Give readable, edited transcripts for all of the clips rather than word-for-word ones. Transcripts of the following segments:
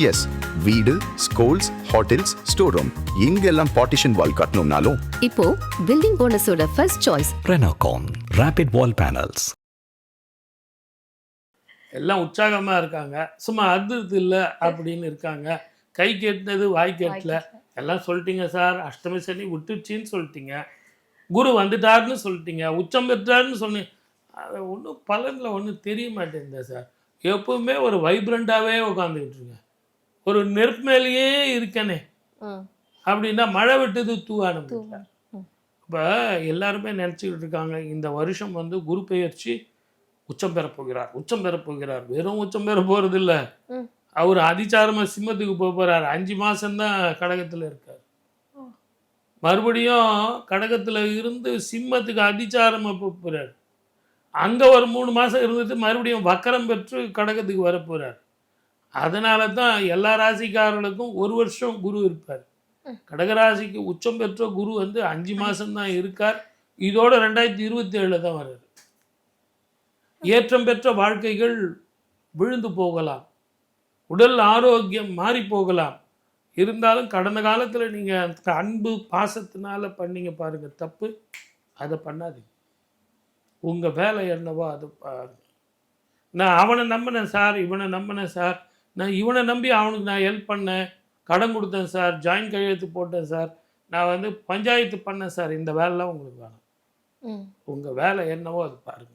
S, வீடு, schools, hotels, store room எங்கெல்லாம் partition wall கட்டணும்னாலும் இப்போ பில்டிங் ஓனர்ஸோட first choice Renocon rapid wall panels. எல்லாம் உற்சாகமாக இருக்காங்க, சும்மா அதிர்து இல்லை அப்படின்னு இருக்காங்க. கை கேட்டினது வாய் கேட்டல, எல்லாம் சொல்லிட்டீங்க சார். அஷ்டமி சனி விட்டுச்சின்னு சொல்லிட்டீங்க, குரு வந்துட்டாருன்னு சொல்லிட்டீங்க, உச்சம் பெற்றாருன்னு சொன்னீங்க. அது ஒன்றும் பலனில் ஒன்றும் தெரிய மாட்டேங்குது சார். எப்பவுமே ஒரு வைப்ரண்ட்டாகவே உட்காந்துக்கிட்டு இருக்கேன், ஒரு நெருப்பு மேலேயே இருக்கனே அப்படின்னா மழை விட்டது தூவானது. இப்போ எல்லாருமே நினச்சிக்கிட்டு இருக்காங்க இந்த வருஷம் வந்து குரு பெயர்ச்சி உச்சம் பெறப்போகிறார், உச்சம் பெறப்போகிறார். வெறும் உச்சம் பெற போகிறது இல்லை, அவர் அதிச்சாரமாக சிம்மத்துக்கு போக போகிறார். 5 மாதம்தான் கடகத்தில் இருக்கார். மறுபடியும் கடகத்தில் இருந்து சிம்மத்துக்கு அதிச்சாரமாக போக போகிறார். அங்கே ஒரு 3 மாதம் இருந்துட்டு மறுபடியும் வக்கரம் பெற்று கடகத்துக்கு வரப்போகிறார். அதனால தான் எல்லா ராசிக்காரர்களுக்கும் ஒரு வருஷம் குரு இருப்பார். கடகராசிக்கு உச்சம் பெற்ற குரு வந்து 5 மாதம்தான் இருக்கார். இதோட 2027 தான் வர்றார். ஏற்றம் பெற்ற வாழ்க்கைகள் விழுந்து போகலாம், உடல் ஆரோக்கியம் மாறி போகலாம். இருந்தாலும் கடந்த காலத்தில் நீங்கள் அன்பு பாசத்தினால பண்ணீங்க பாருங்கள் தப்பு, அதை பண்ணாதீங்க. உங்கள் வேலை என்னவோ அது பாருங்க. நான் அவனை நம்பினேன் சார், இவனை நம்பினேன் சார், நான் இவனை நம்பி அவனுக்கு நான் ஹெல்ப் பண்ணேன், கடன் கொடுத்தேன் சார், ஜாயின் கையெழுத்து போட்டேன் சார், நான் வந்து பஞ்சாயத்து பண்ணேன் சார். இந்த வேலைலாம் உங்களுக்கு வேணும். உங்கள் வேலை என்னவோ அது பாருங்கள்.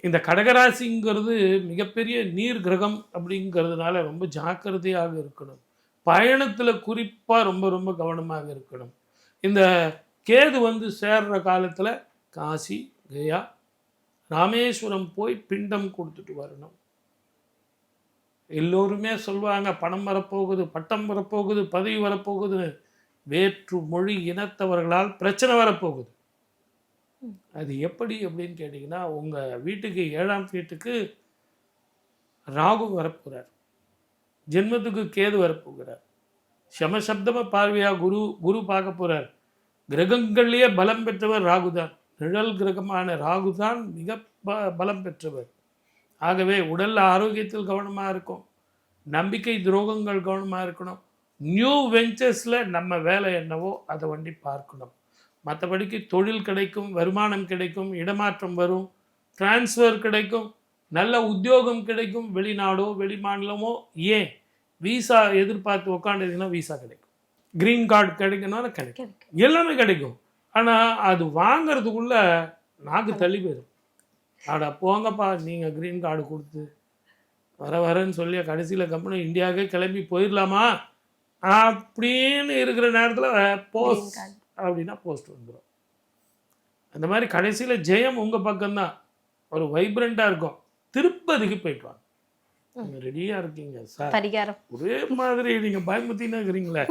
இந்த கடகராசிங்கிறது மிகப்பெரிய நீர் கிரகம் அப்படிங்கிறதுனால ரொம்ப ஜாக்கிரதையாக இருக்கணும். பயணத்தில் குறிப்பாக ரொம்ப ரொம்ப கவனமாக இருக்கணும். இந்த கேது வந்து சேர்ற காலத்தில் காசி, கயா, ராமேஸ்வரம் போய் பிண்டம் கொடுத்துட்டு வரணும். எல்லோருமே சொல்லுவாங்க பணம் வரப்போகுது, பட்டம் வரப்போகுது, பதவி வரப்போகுது. வேற்று மொழி இனத்தவர்களால் பிரச்சனை வரப்போகுது. அது எப்படி அப்படின்னு கேட்டிங்கன்னா, உங்கள் வீட்டுக்கு 7ஆம் வீட்டுக்கு ராகு வரப்போகிறார், ஜென்மத்துக்கு கேது வரப்போகிறார், சமசப்தம பார்வையாக குரு பார்க்க போகிறார். கிரகங்கள்லேயே பலம் பெற்றவர் ராகு தான். நிழல் கிரகமான ராகு தான் மிக பலம் பெற்றவர். ஆகவே உடல் ஆரோக்கியத்தில் கவனமாக இருக்கும், நம்பிக்கை துரோகங்கள் கவனமாக இருக்கணும். நியூ வெஞ்சர்ஸில் நம்ம வேலை என்னவோ அதை வண்டி பார்க்கணும். மற்றபடிக்கு தொழில் கிடைக்கும், வருமானம் கிடைக்கும், இடமாற்றம் வரும், டிரான்ஸ்ஃபர் கிடைக்கும், நல்ல உத்தியோகம் கிடைக்கும், வெளிநாடோ வெளிமாநிலமோ, ஏன் வீசா எதிர்பார்த்து உட்காந்துருந்தீங்கன்னா வீசா கிடைக்கும், க்ரீன் கார்டு கிடைக்கணும்னா கிடைக்கும், எல்லாமே கிடைக்கும். ஆனால் அது வாங்கிறதுக்குள்ள நாக்கு தள்ளி போயிடும். ஆடா போங்கப்பா, நீங்கள் க்ரீன் கார்டு கொடுத்து வரேன்னு சொல்லி கடைசியில் கம்பெனி இந்தியாவுக்கே கிளம்பி போயிடலாமா அப்படின்னு இருக்கிற நேரத்தில் போஸ்ட் அப்படின்னா போஸ்ட் வந்துடும். அந்த மாதிரி கடைசியில் ஜெயம் உங்கள் பக்கம்தான். ஒரு வைப்ரண்ட்டாக இருக்கும். திருப்பதிக்கு போயிட்டு வாங்க, நீங்கள் ரெடியாக இருக்கீங்க சார். பரிகாரம் ஒரே மாதிரி நீங்கள் பயமுத்தின்னு இருக்கிறீங்களே.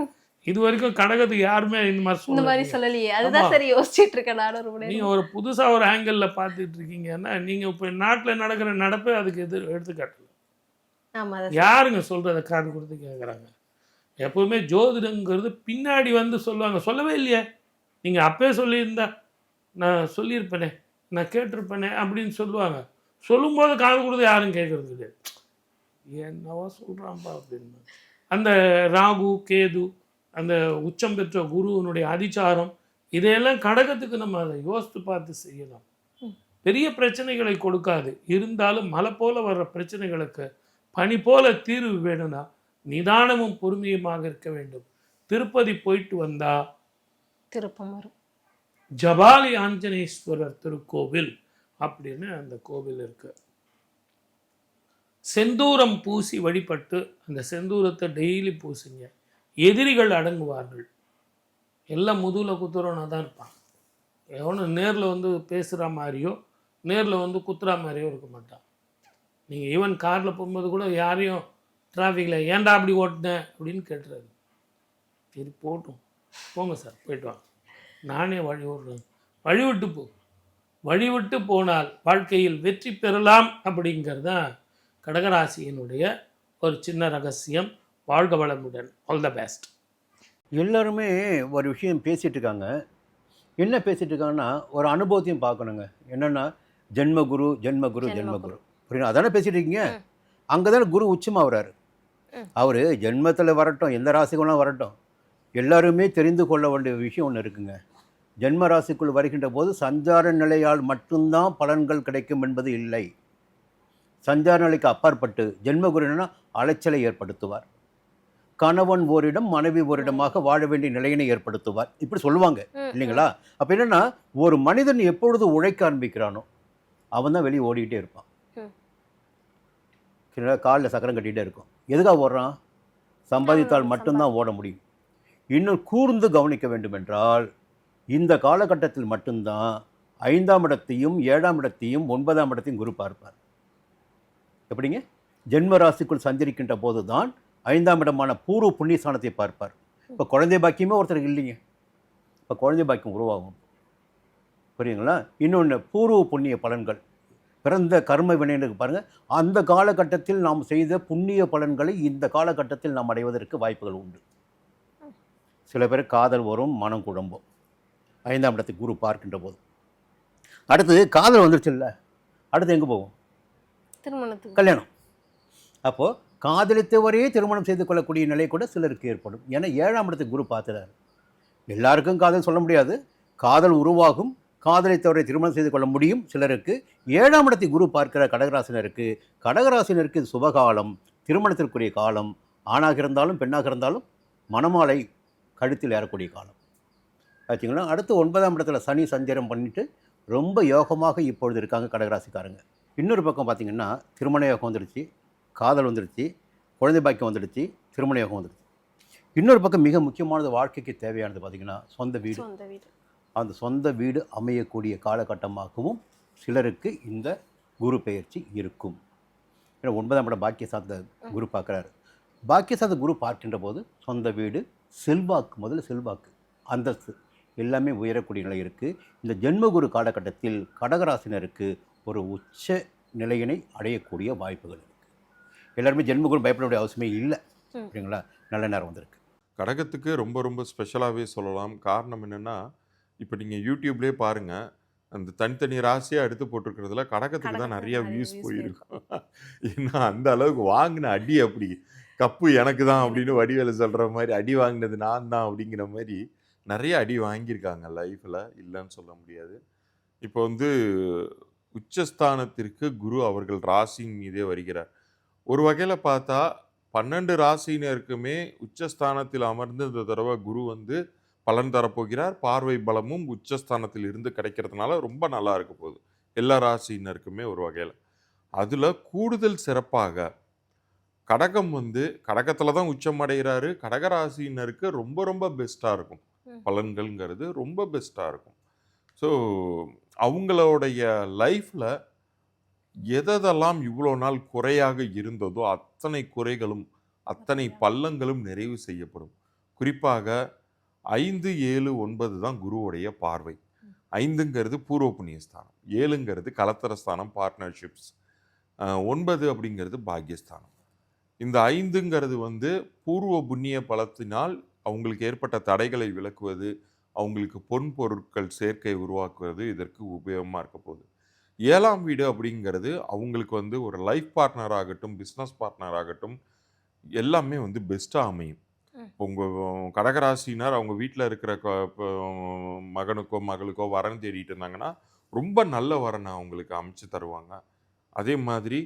இது வரைக்கும் கடகத்துக்கு யாருமே இந்த மாதிரி சொல்லலையே. அதுதான் சரி யோசிச்சுட்டு இருக்கேன் நானும். நீங்கள் ஒரு புதுசாக ஒரு ஆங்கிளில் பார்த்துட்டு இருக்கீங்கன்னா, நீங்கள் இப்போ நாட்டில் நடக்கிற நடப்பே அதுக்கு எடுத்துக்காட்டல. யாருங்க சொல்கிறத காது கொடுத்து கேட்குறாங்க. எப்போவுமே ஜோதிடங்கிறது பின்னாடி வந்து சொல்லுவாங்க. சொல்லவே இல்லையே, நீங்கள் அப்பே சொல்லியிருந்தா நான் சொல்லியிருப்பேனே, நான் கேட்டிருப்பேனே அப்படின்னு சொல்லுவாங்க. சொல்லும்போது காது கொடுத்து யாரும் கேட்குறது கிடையாது. என்னவோ சொல்கிறான்ப்பா அப்படின்னு. அந்த ராகு கேது, அந்த உச்சம் பெற்ற குருவனுடைய அதிச்சாரம், இதையெல்லாம் கடகத்துக்கு நம்ம அதை யோசித்து பார்த்து செய்யலாம். பெரிய பிரச்சனைகளை கொடுக்காது. இருந்தாலும் மலை போல வர்ற பிரச்சனைகளுக்கு பனி போல தீர்வு வேணும்னா நிதானமும் பொறுமையுமாக இருக்க வேண்டும். திருப்பதி போயிட்டு வந்தா திருப்பம் வரும். ஜபாலி ஆஞ்சநேஸ்வரர் திருக்கோவில் அப்படின்னு அந்த கோவில் இருக்கு. செந்தூரம் பூசி வழிபட்டு அந்த செந்தூரத்தை டெய்லி பூசிங்க. எதிரிகள் அடங்குவார்கள். எல்லாம் முதுகில் குத்துறவனா தான் இருப்பான். எவனும் நேரில் வந்து பேசுகிற மாதிரியோ நேரில் வந்து குத்துற மாதிரியோ இருக்க மாட்டான். நீங்கள் ஈவன் காரில் போகும்போது கூட யாரையும் டிராஃபிக்கில் ஏன்டா அப்படி ஓட்டினேன் அப்படின்னு கேட்டுறாரு. சரி போட்டும், போங்க சார் போயிட்டு வாங்க, நானே வழி விடுறேன். வழிவிட்டு போ. வழிவிட்டு போனால் வாழ்க்கையில் வெற்றி பெறலாம் அப்படிங்கிறது தான் கடகராசியினுடைய ஒரு சின்ன ரகசியம். வாழ்க வளமுடன். All the best. எல்லோருமே ஒரு விஷயம் பேசிகிட்டு இருக்காங்க. என்ன பேசிகிட்டு இருக்காங்கன்னா, ஒரு அனுபவத்தையும் பார்க்கணுங்க. என்னென்னா ஜென்மகுரு ஜென்மகுரு ஜென்மகுரு புரியுது, அதானே பேசிகிட்டு இருக்கீங்க. அங்கே தானே குரு உச்சமாக வர்றாரு. அவர் ஜென்மத்தில் வரட்டும், எந்த ராசிக்குள்ளாம் வரட்டும், எல்லாருமே தெரிந்து கொள்ள வேண்டிய விஷயம் ஒன்று இருக்குங்க. ஜென்ம ராசிக்குள் வருகின்ற போது சஞ்சார நிலையால் மட்டும்தான் பலன்கள் கிடைக்கும் என்பது இல்லை. சஞ்சார நிலைக்கு அப்பாற்பட்டு ஜென்மகுரு என்னன்னா அலைச்சலை ஏற்படுத்துவார். கணவன் ஓரிடம் மனைவி ஓரிடமாக வாழ வேண்டிய நிலையினை ஏற்படுத்துவார், இப்படி சொல்லுவாங்க இல்லைங்களா? அப்போ என்னன்னா, ஒரு மனிதன் எப்பொழுது உழைக்க ஆரம்பிக்கிறானோ அவன் தான் வெளியே ஓடிக்கிட்டே இருப்பான். காலில் சக்கரம் கட்டிகிட்டே இருக்கும். எதுக்காக ஓடுறான்? சம்பாதித்தால் மட்டும்தான் ஓட முடியும். இன்னும் கூர்ந்து கவனிக்க வேண்டும் என்றால் இந்த காலகட்டத்தில் மட்டும்தான் 5ஆம் இடத்தையும் 7ஆம் இடத்தையும் 9ஆம் இடத்தையும் குரு பார்ப்பார். எப்படிங்க? ஜென்ம ராசிக்குள் சஞ்சரிக்கின்ற போது தான் 5ஆம் இடமான பூர்வ புண்ணியஸ்தானத்தை பார்ப்பார். இப்போ குழந்தை பாக்கியமே ஒருத்தருக்கு இல்லைங்க, இப்போ குழந்தை பாக்கியம் உருவாகும். புரியுங்களா? இன்னொன்று பூர்வ புண்ணிய பலன்கள், பிறந்த கர்ம வினைகளுக்கு பாருங்கள், அந்த காலகட்டத்தில் நாம் செய்த புண்ணிய பலன்களை இந்த காலகட்டத்தில் நாம் அடைவதற்கு வாய்ப்புகள் உண்டு. சில பேர் காதல் வரும், மனம் குழம்பும் 5ஆம் இடத்தை குரு பார்க்கின்ற போது. அடுத்து காதல் வந்துருச்சு இல்லை, அடுத்து எங்கே போகும்? திருமணத்துக்கு. கல்யாணம். அப்போது காதலித்தவரையே திருமணம் செய்து கொள்ளக்கூடிய நிலை கூட சிலருக்கு ஏற்படும். ஏன்னா 7ஆம் இடத்தை குரு பார்த்துறாரு. எல்லாருக்கும் காதல் சொல்ல முடியாது, காதல் உருவாகும், காதலித்தவரை திருமணம் செய்து கொள்ள முடியும் சிலருக்கு. 7ஆம் இடத்தை குரு பார்க்கிற கடகராசினருக்கு இது சுபகாலம், திருமணத்திற்குரிய காலம். ஆணாக இருந்தாலும் பெண்ணாக இருந்தாலும் மணமாலை கழுத்தில் ஏறக்கூடிய காலம் ஆச்சுங்களா. அடுத்து 9ஆம் இடத்துல சனி சஞ்சாரம் பண்ணிட்டு ரொம்ப யோகமாக இப்பொழுது இருக்காங்க கடகராசிக்காரங்க. இன்னொரு பக்கம் பார்த்திங்கன்னா திருமண யோகம் வந்துடுச்சு, காதல் வந்துடுச்சு, குழந்தை பாக்கியம் வந்துடுச்சு, திருமண யோகம் வந்துடுச்சு. இன்னொரு பக்கம் மிக முக்கியமானது, வாழ்க்கைக்கு தேவையானது பார்த்திங்கன்னா சொந்த வீடு. அந்த சொந்த வீடு அமையக்கூடிய காலகட்டமாகவும் சிலருக்கு இந்த குரு பெயர்ச்சி இருக்கும். ஏன்னா 9ஆம் இடம் பாக்கியசாந்த குரு பார்க்குறாரு. பாக்கியசாந்த குரு பார்க்கின்ற போது சொந்த வீடு, செல்வாக்கு, முதல்ல செல்வாக்கு, அந்தஸ்து எல்லாமே உயரக்கூடிய நிலை இருக்குது. இந்த ஜென்மகுரு காலகட்டத்தில் கடகராசினருக்கு ஒரு உச்ச நிலையினை அடையக்கூடிய வாய்ப்புகள் இருக்குது. எல்லாருமே ஜென்மகுரு பயப்பட வேண்டிய அவசியமே இல்லை, சரிங்களா? நல்ல நேரம் வந்திருக்கு. கடகத்துக்கு ரொம்ப ரொம்ப ஸ்பெஷலாகவே சொல்லலாம். காரணம் என்னென்னா, இப்போ நீங்கள் யூடியூப்லேயே பாருங்கள், அந்த தனித்தனி ராசியாக எடுத்து போட்டிருக்கிறதுல கடகத்துக்கு தான் நிறைய வியூஸ் போயிருக்கும். ஏன்னா அந்த அளவுக்கு வாங்கின அடி, அப்படி கப்பு எனக்கு தான் அப்படின்னு வடிவேலு சொல்கிற மாதிரி, அடி வாங்கினது நான் தான் அப்படிங்கிற மாதிரி நிறைய அடி வாங்கியிருக்காங்க லைஃப்பில், இல்லைன்னு சொல்ல முடியாது. இப்போ வந்து உச்சஸ்தானத்திற்கு குரு அவர்கள் ராசியின் மீதே வருகிறார். ஒரு வகையில் பார்த்தா 12 ராசியினருக்குமே உச்சஸ்தானத்தில் அமர்ந்து இந்த தடவை குரு வந்து பலன் தரப்போகிறார். பார்வை பலமும் உச்சஸ்தானத்தில் இருந்து கிடைக்கிறதுனால ரொம்ப நல்லா இருக்க போகுது எல்லா ராசியினருக்குமே ஒரு வகையில். அதில் கூடுதல் சிறப்பாக கடகம் வந்து கடகத்தில் தான் உச்சம் அடைகிறாரு. கடகராசியினருக்கு ரொம்ப ரொம்ப பெஸ்ட்டாக இருக்கும், பலன்கள்ங்கிறது ரொம்ப பெஸ்ட்டாக இருக்கும். ஸோ அவங்களுடைய லைஃப்பில் எதெல்லாம் இவ்வளோ நாள் குறையாக இருந்ததோ அத்தனை குறைகளும் அத்தனை பள்ளங்களும் நிறைவு செய்யப்படும். குறிப்பாக 5, 7, 9 தான் குருவுடைய பார்வை. 5ங்கிறது பூர்வ புண்ணியஸ்தானம், 7ங்கிறது கலத்தரஸ்தானம், பார்ட்னர்ஷிப்ஸ், 9 அப்படிங்கிறது பாக்கியஸ்தானம். இந்த 5ங்கிறது வந்து பூர்வ புண்ணிய பலத்தினால் அவங்களுக்கு ஏற்பட்ட தடைகளை விலக்குவது, அவங்களுக்கு பொன் பொருட்கள் சேர்க்கை உருவாக்குவது இதற்கு உபயோகமாக இருக்க போகுது. 7ஆம் வீடு அப்படிங்கிறது அவங்களுக்கு வந்து ஒரு லைஃப் பார்ட்னர் ஆகட்டும், பிஸ்னஸ் பார்ட்னர் ஆகட்டும், எல்லாமே வந்து பெஸ்ட்டாக அமையும். உங்கள் கடகராசினர் அவங்க வீட்டில் இருக்கிற மகனுக்கோ மகளுக்கோ வரன் தேடிட்டு இருந்தாங்கன்னா ரொம்ப நல்ல வரனை அவங்களுக்கு அமைச்சு தருவாங்க. அதே மாதிரி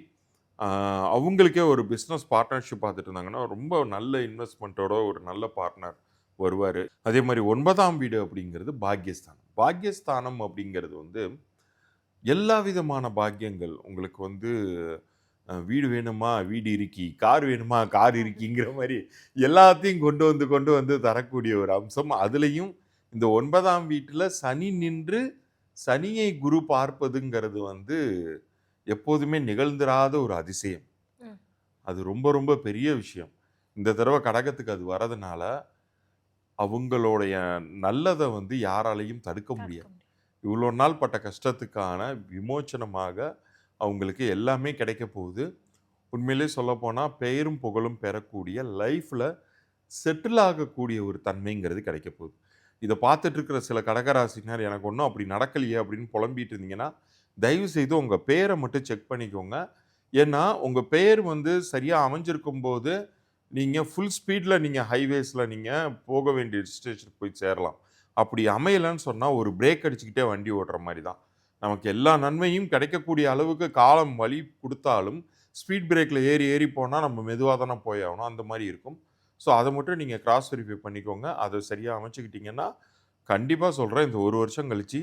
அவங்களுக்கே ஒரு பிஸ்னஸ் பார்ட்னர்ஷிப் பார்த்துட்டு இருந்தாங்கன்னா ரொம்ப நல்ல இன்வெஸ்ட்மெண்ட்டோட ஒரு நல்ல பார்ட்னர் வருவார். அதே மாதிரி 9ஆம் வீடு அப்படிங்கிறது பாக்கியஸ்தானம். பாக்கியஸ்தானம் அப்படிங்கிறது வந்து எல்லா விதமான பாக்கியங்கள், உங்களுக்கு வந்து வீடு வேணுமா வீடு இருக்கி, கார் வேணுமா கார் இருக்கிங்கிற மாதிரி எல்லாத்தையும் கொண்டு வந்து தரக்கூடிய ஒரு அம்சம். அதுலேயும் இந்த 9ஆம் வீட்டில் சனி நின்று சனியை குரு பார்ப்பதுங்கிறது வந்து எப்போதுமே நிகழ்ந்திராத ஒரு அதிசயம். அது ரொம்ப ரொம்ப பெரிய விஷயம். இந்த தடவை கடகத்துக்கு அது வரதுனால அவங்களுடைய நல்லதை வந்து யாராலையும் தடுக்க முடியாது. இவ்வளோ நாள் பட்ட கஷ்டத்துக்கான விமோச்சனமாக அவங்களுக்கு எல்லாமே கிடைக்க போகுது. உண்மையிலே சொல்லப்போனால் பெயரும் புகழும் பெறக்கூடிய லைஃப்பில் செட்டில் ஆகக்கூடிய ஒரு தன்மைங்கிறது கிடைக்க போகுது. இதை பார்த்துட்டு இருக்கிற சில கடகராசினர் எனக்கு ஒன்றும் அப்படி நடக்கலையே அப்படின்னு புலம்பிட்டு இருந்தீங்கன்னா தயவு செய்து உங்கள் பெயரை மட்டும் செக் பண்ணிக்கோங்க. ஏன்னா உங்கள் பெயர் வந்து சரியாக அமைஞ்சிருக்கும் போது நீங்கள் ஃபுல் ஸ்பீடில் நீங்கள் ஹைவேஸில் நீங்கள் போக வேண்டிய ஸ்டேஷனுக்கு போய் சேரலாம். அப்படி அமையலைன்னு சொன்னால் ஒரு பிரேக் அடிச்சுக்கிட்டே வண்டி ஓட்டுற மாதிரி தான். நமக்கு எல்லா நன்மையும் கிடைக்கக்கூடிய அளவுக்கு காலம் வழி கொடுத்தாலும் ஸ்பீட் பிரேக்கில் ஏறி ஏறி போனால் நம்ம மெதுவாக தானே போய் ஆகணும், அந்த மாதிரி இருக்கும். ஸோ அதை மட்டும் நீங்கள் கிராஸ் வெரிஃபை பண்ணிக்கோங்க. அதை சரியாக அமைச்சுக்கிட்டிங்கன்னா கண்டிப்பாக சொல்கிறேன், இந்த ஒரு வருஷம் கழிச்சு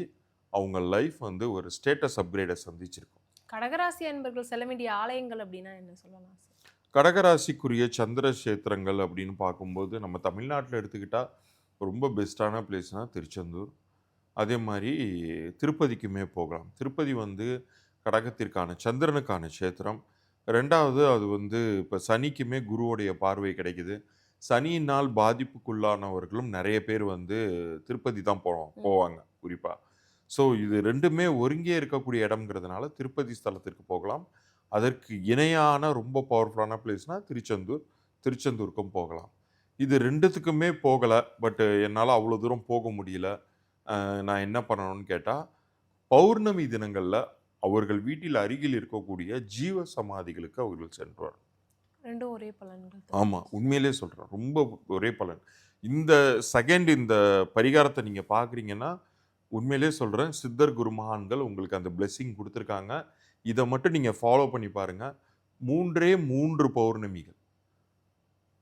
அவங்க லைஃப் வந்து ஒரு ஸ்டேட்டஸ் அப்கிரேடை சந்திச்சிருக்கும். கடகராசி அன்பர்கள் செல்ல வேண்டிய ஆலயங்கள் அப்படின்னா என்ன சொல்லலாம் சார்? கடகராசிக்குரிய சந்திர கஷேத்திரங்கள் அப்படின்னு பார்க்கும்போது நம்ம தமிழ்நாட்டில் எடுத்துக்கிட்டால் ரொம்ப பெஸ்ட்டான பிளேஸ்னால் திருச்செந்தூர். அதே மாதிரி திருப்பதிக்குமே போகலாம். திருப்பதி வந்து கடகத்திற்கான சந்திரனுக்கான க்ஷேத்திரம். ரெண்டாவது அது வந்து இப்போ சனிக்குமே குருவோடைய பார்வை கிடைக்குது. சனியினால் பாதிப்புக்குள்ளானவர்களும் நிறைய பேர் வந்து திருப்பதி தான் போவாங்க குறிப்பாக. ஸோ இது ரெண்டுமே ஒருங்கே இருக்கக்கூடிய இடம்ங்கிறதுனால திருப்பதி ஸ்தலத்திற்கு போகலாம். அதற்கு இணையான ரொம்ப பவர்ஃபுல்லான பிளேஸ்னால் திருச்செந்தூருக்கும் போகலாம். இது ரெண்டுத்துக்குமே போகலை, பட் என்னால் அவ்வளோ தூரம் போக முடியல. நான் என்ன பண்ணணும்னு கேட்டால், பௌர்ணமி தினங்களில் அவர்கள் வீட்டில் அருகில் இருக்கக்கூடிய ஜீவ சமாதிகளுக்கு அவர்கள் சென்று வரணும். ரெண்டும் ஒரே பலன்கள். ஆமாம், உண்மையிலே சொல்கிறேன், ரொம்ப ஒரே பலன். இந்த இந்த பரிகாரத்தை நீங்கள் பார்க்குறீங்கன்னா உண்மையிலே சொல்கிறேன், சித்தர் குருமகான்கள் உங்களுக்கு அந்த பிளெஸ்ஸிங் கொடுத்துருக்காங்க. இதை மட்டும் நீங்கள் ஃபாலோ பண்ணி பாருங்கள். 3 பௌர்ணமிகள்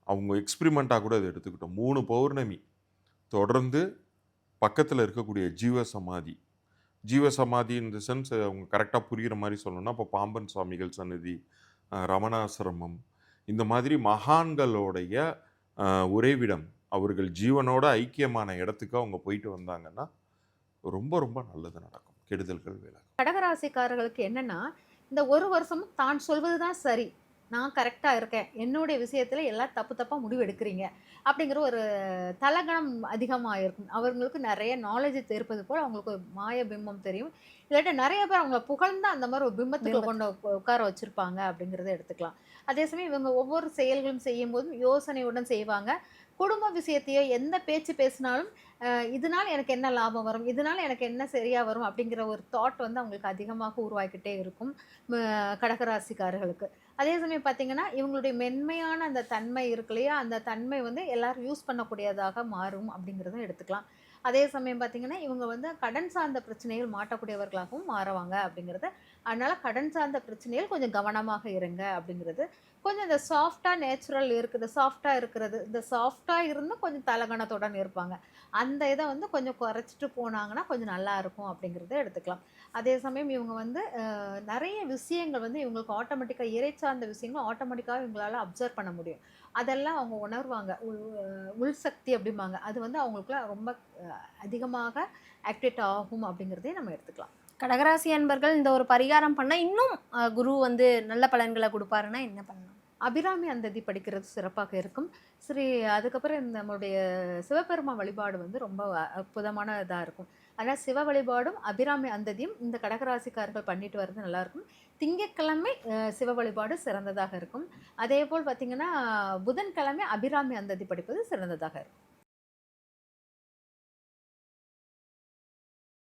அவங்க எக்ஸ்பிரிமெண்ட்டாக கூட இதை எடுத்துக்கிட்டோம். 3 பௌர்ணமி தொடர்ந்து பக்கத்தில் இருக்கக்கூடிய ஜீவசமாதி இந்த சென்ஸ் அவங்க கரெக்டாக புரிகிற மாதிரி சொல்லணும்னா, இப்போ பாம்பன் சுவாமிகள் சன்னதி, ரமணாசிரமம், இந்த மாதிரி மகான்களுடைய உறைவிடம், அவர்கள் ஜீவனோட ஐக்கியமான இடத்துக்கு அவங்க போயிட்டு வந்தாங்கன்னா ரொம்ப ரொம்ப நல்லது நடக்கும், கெடுதல்கள் விலகும். கடகராசிக்காரர்களுக்கு என்னன்னா, இந்த ஒரு வருஷமும் தான் சொல்வது தான் சரி, நான் கரெக்டாக இருக்கேன், என்னுடைய விஷயத்தில் எல்லாம் தப்பாக முடிவு எடுக்கிறீங்க அப்படிங்கிற ஒரு தலகணம் அதிகமாக இருக்கும். அவங்களுக்கு நிறைய நாலேஜ் தெரிப்பது போல் அவங்களுக்கு ஒரு மாய பிம்பம் தெரியும். இல்லாட்டி நிறைய பேர் அவங்கள புகழ்ந்து அந்த மாதிரி ஒரு பிம்பத்துக்கு கொண்டு உட்கார வச்சுருப்பாங்க அப்படிங்கிறத எடுத்துக்கலாம். அதே சமயம் இவங்க ஒவ்வொரு செயல்களும் செய்யும் போதும் யோசனையுடன் செய்வாங்க. குடும்ப விஷயத்தையோ எந்த பேச்சு பேசினாலும் இதனால் எனக்கு என்ன லாபம் வரும், இதனால் எனக்கு என்ன சரியாக வரும் அப்படிங்கிற ஒரு தாட் வந்து அவங்களுக்கு அதிகமாக உருவாக்கிட்டே இருக்கும் கடகராசிக்காரர்களுக்கு. அதே சமயம் பார்த்திங்கன்னா இவங்களுடைய மென்மையான அந்த தன்மை இருக்கு இல்லையா, அந்த தன்மை வந்து எல்லோரும் யூஸ் பண்ணக்கூடியதாக மாறும் அப்படிங்கிறத எடுத்துக்கலாம். அதே சமயம் பார்த்திங்கன்னா இவங்க வந்து கடன் சார்ந்த பிரச்சனைகள் மாட்டக்கூடியவர்களாகவும் மாறுவாங்க அப்படிங்கிறது. அதனால் கடன் சார்ந்த பிரச்சனைகள் கொஞ்சம் கவனமாக இருங்க அப்படிங்கிறது. கொஞ்சம் இந்த சாஃப்டாக நேச்சுரல் இருக்குது, இந்த சாஃப்டாக இருந்தும் கொஞ்சம் தலகணத்துடன் இருப்பாங்க. அந்த இதை வந்து கொஞ்சம் குறைச்சிட்டு போனாங்கன்னா கொஞ்சம் நல்லா இருக்கும் அப்படிங்கிறத எடுத்துக்கலாம். அதே சமயம் இவங்க வந்து நிறைய விஷயங்கள் வந்து இவங்களுக்கு ஆட்டோமேட்டிக்காக இறை சார்ந்த விஷயங்கள் ஆட்டோமேட்டிக்காக இவங்களால் அப்சர்வ் பண்ண முடியும். அதெல்லாம் அவங்க உணர்வாங்க. உள் சக்தி அப்படிம்பாங்க, அது வந்து அவங்களுக்குலாம் ரொம்ப அதிகமாக ஆக்டிவேட் ஆகும் அப்படிங்கிறதே நம்ம எடுத்துக்கலாம். கடகராசி அன்பர்கள் இந்த ஒரு பரிகாரம் பண்ணால் இன்னும் குரு வந்து நல்ல பலன்களை கொடுப்பாருன்னா என்ன பண்ணலாம்? அபிராமி அந்ததி படிக்கிறது சிறப்பாக இருக்கும். சரி, அதுக்கப்புறம் நம்மளுடைய சிவபெருமான் வழிபாடு வந்து ரொம்ப அற்புதமான இதாக இருக்கும். அதனால் சிவ வழிபாடும் அபிராமி அந்ததியும் இந்த கடகராசிக்காரர்கள் பண்ணிட்டு வர்றது நல்லாயிருக்கும். திங்கட்கிழமை சிவ வழிபாடு சிறந்ததாக இருக்கும். அதே போல் பார்த்திங்கன்னா புதன்கிழமை அபிராமி அந்ததி படிப்பது சிறந்ததாக இருக்கும்.